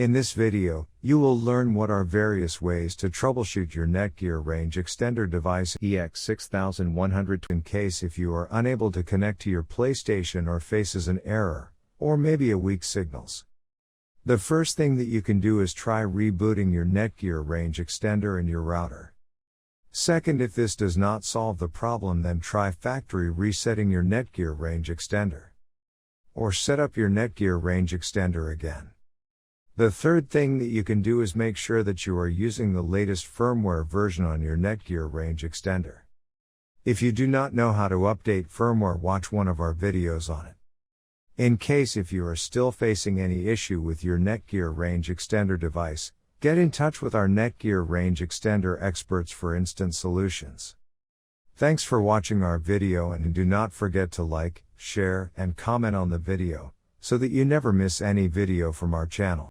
In this video, you will learn what are various ways to troubleshoot your Netgear Range Extender device EX6120 in case if you are unable to connect to your PlayStation or faces an error, or maybe a weak signals. The first thing that you can do is try rebooting your Netgear Range Extender and your router. Second, if this does not solve the problem, then try factory resetting your Netgear Range Extender. Or set up your Netgear Range Extender again. The third thing that you can do is make sure that you are using the latest firmware version on your Netgear Range Extender. If you do not know how to update firmware, watch one of our videos on it. In case if you are still facing any issue with your Netgear Range Extender device, get in touch with our Netgear Range Extender experts for instant solutions. Thanks for watching our video, and do not forget to like, share, and comment on the video, so that you never miss any video from our channel.